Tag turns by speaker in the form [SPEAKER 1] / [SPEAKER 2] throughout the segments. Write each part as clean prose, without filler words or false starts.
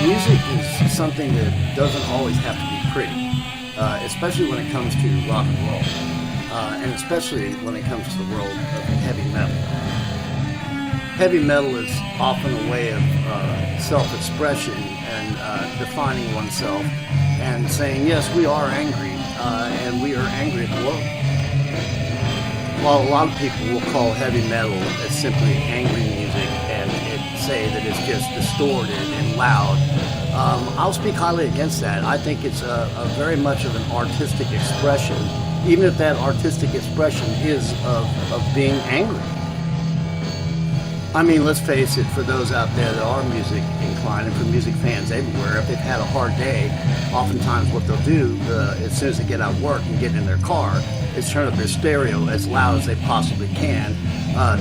[SPEAKER 1] music is something that doesn't always have to be pretty, especially when it comes to rock and roll, and especially when it comes to the world of heavy metal. Heavy metal is often a way of self-expression and defining oneself and saying, yes, we are angry, and we are angry at the world. While a lot of people will call heavy metal as simply angry music and say that it's just distorted and loud, I'll speak highly against that. I think it's a very much of an artistic expression, even if that artistic expression is of being angry. I mean, let's face it, for those out there that are music inclined and for music fans everywhere, if they've had a hard day, oftentimes what they'll do as soon as they get out of work and get in their car is turn up their stereo as loud as they possibly can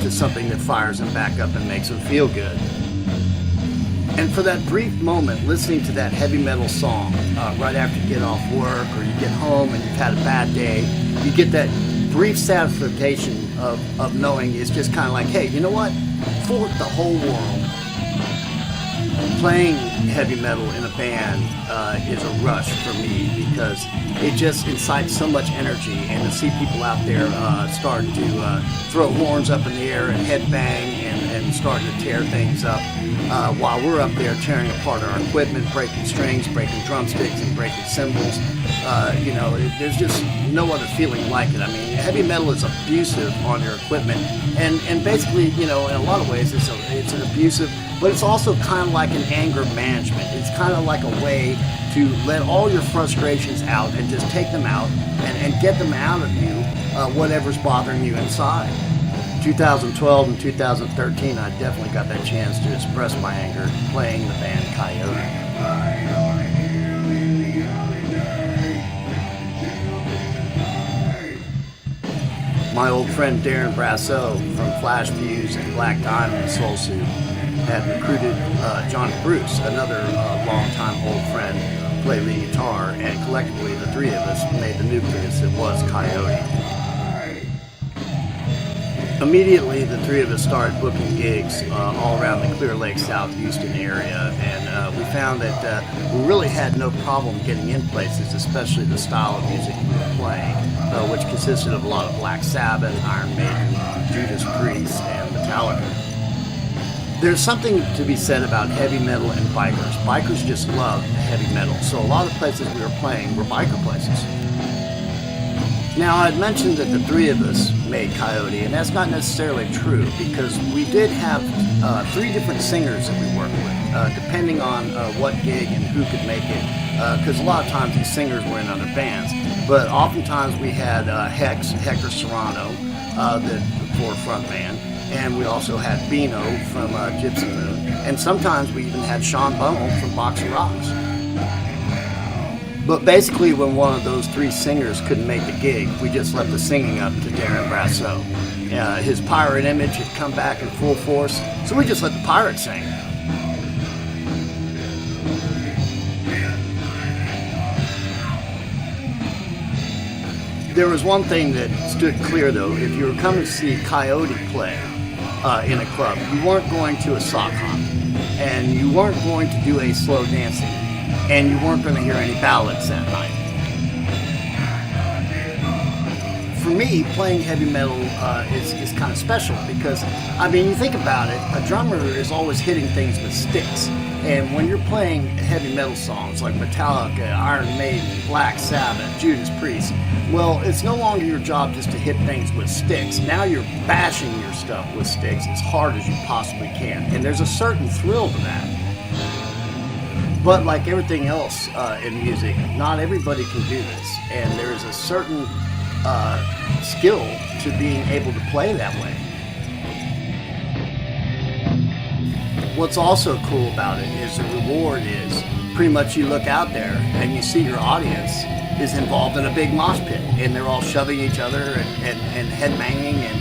[SPEAKER 1] to something that fires them back up and makes them feel good. And for that brief moment, listening to that heavy metal song right after you get off work or you get home and you've had a bad day, you get that brief satisfaction of knowing it's just kind of like, hey, you know what? For the whole world, playing heavy metal in a band is a rush for me because it just incites so much energy, and to see people out there starting to throw horns up in the air and headbang and starting to tear things up while we're up there tearing apart our equipment, breaking strings, breaking drumsticks, and breaking cymbals. There's just no other feeling like it. I mean, heavy metal is abusive on your equipment, and basically, in a lot of ways, it's an abusive, but it's also kind of like an anger management. It's kind of like a way to let all your frustrations out and just take them out and get them out of you, whatever's bothering you inside. 2012 and 2013, I definitely got that chance to express my anger playing the band Coyote. My old friend Darren Brasso from Flash Fuse and Black Diamond and Soul Suit had recruited John Bruce, another longtime old friend, to play lead guitar, and collectively the three of us made the nucleus that was Coyote. Immediately, the three of us started booking gigs all around the Clear Lake, South Houston area, and we found that we really had no problem getting in places, especially the style of music we were playing, which consisted of a lot of Black Sabbath, Iron Maiden, Judas Priest, and Metallica. There's something to be said about heavy metal and bikers. Bikers just love heavy metal, so a lot of places we were playing were biker places. Now, I'd mentioned that the three of us made Coyote, and that's not necessarily true because we did have three different singers that we worked with, depending on what gig and who could make it, because a lot of times these singers were in other bands. But oftentimes we had Hector Serrano, the front man, and we also had Bino from Gypsy Moon, and sometimes we even had Sean Bunnell from Box of Rocks. But basically, when one of those three singers couldn't make the gig, we just left the singing up to Darren Brasso. His pirate image had come back in full force, so we just let the pirate sing. There was one thing that stood clear, though. If you were coming to see Coyote play in a club, you weren't going to a sock hop, and you weren't going to do a slow dancing, and you weren't going to hear any ballads that night. For me, playing heavy metal is kind of special because, I mean, you think about it, a drummer is always hitting things with sticks. And when you're playing heavy metal songs like Metallica, Iron Maiden, Black Sabbath, Judas Priest, well, it's no longer your job just to hit things with sticks. Now you're bashing your stuff with sticks as hard as you possibly can. And there's a certain thrill to that. But like everything else in music, not everybody can do this. And there is a certain skill to being able to play that way. What's also cool about it is the reward is pretty much you look out there and you see your audience is involved in a big mosh pit and they're all shoving each other and headbanging and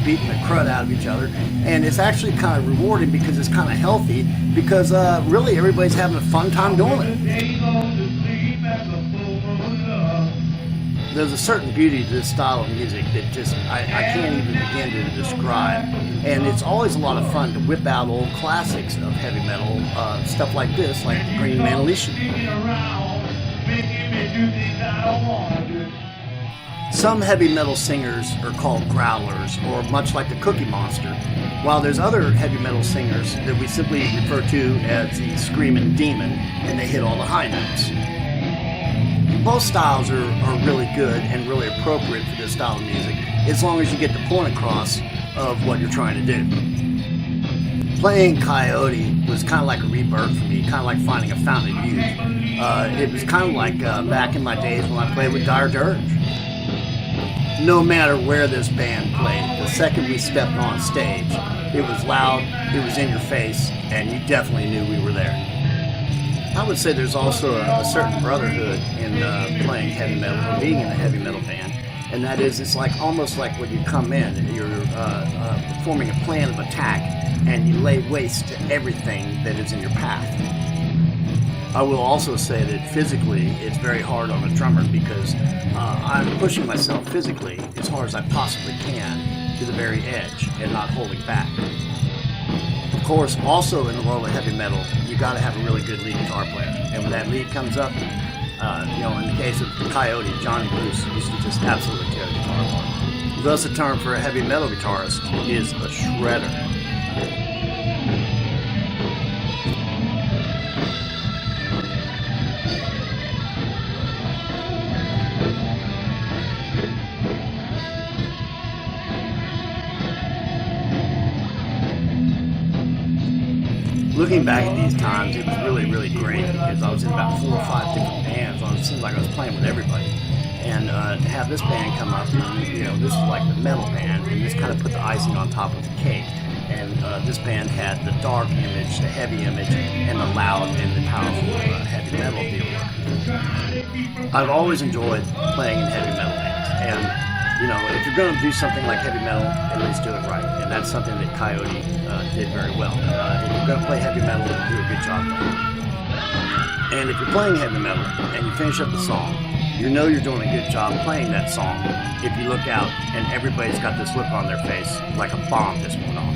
[SPEAKER 1] beating the crud out of each other. And it's actually kind of rewarding because it's kind of healthy because really everybody's having a fun time doing it. There's a certain beauty to this style of music that just I can't even begin to describe. And it's always a lot of fun to whip out old classics of heavy metal, stuff like this, like Green Manalition. Some heavy metal singers are called growlers, or much like the Cookie Monster, while there's other heavy metal singers that we simply refer to as the Screaming Demon, and they hit all the high notes. Both styles are really good and really appropriate for this style of music, as long as you get the point across of what you're trying to do. Playing Coyote was kind of like a rebirth for me, kind of like finding a fountain of youth. It was kind of like back in my days when I played with Dire Dirge. No matter where this band played, the second we stepped on stage, it was loud, it was in your face, and you definitely knew we were there. I would say there's also a certain brotherhood in playing heavy metal or being in a heavy metal band, and that is, it's like almost like when you come in and you're forming a plan of attack and you lay waste to everything that is in your path. I will also say that physically it's very hard on a drummer because I'm pushing myself physically as hard as I possibly can to the very edge and not holding back. Of course, also in the world of heavy metal, you got to have a really good lead guitar player. And when that lead comes up, in the case of Coyote, Johnny Bruce used to just absolutely tear the guitar apart. Thus, the term for a heavy metal guitarist is a shredder. Looking back at these times, it was really, really great because I was in about 4 or 5 different bands. It seemed like I was playing with everybody. And to have this band come up, and, this was like the metal band, and this kind of put the icing on top of the cake. And this band had the dark image, the heavy image, and the loud and the powerful heavy metal deal. I've always enjoyed playing in heavy metal bands. And if you're going to do something like heavy metal, at least do it right. And that's something that Coyote did very well. If you're going to play heavy metal, do a good job playing. And if you're playing heavy metal and you finish up the song, you know you're doing a good job playing that song if you look out and everybody's got this look on their face like a bomb just went off.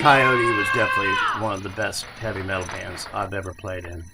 [SPEAKER 1] Coyote was definitely one of the best heavy metal bands I've ever played in.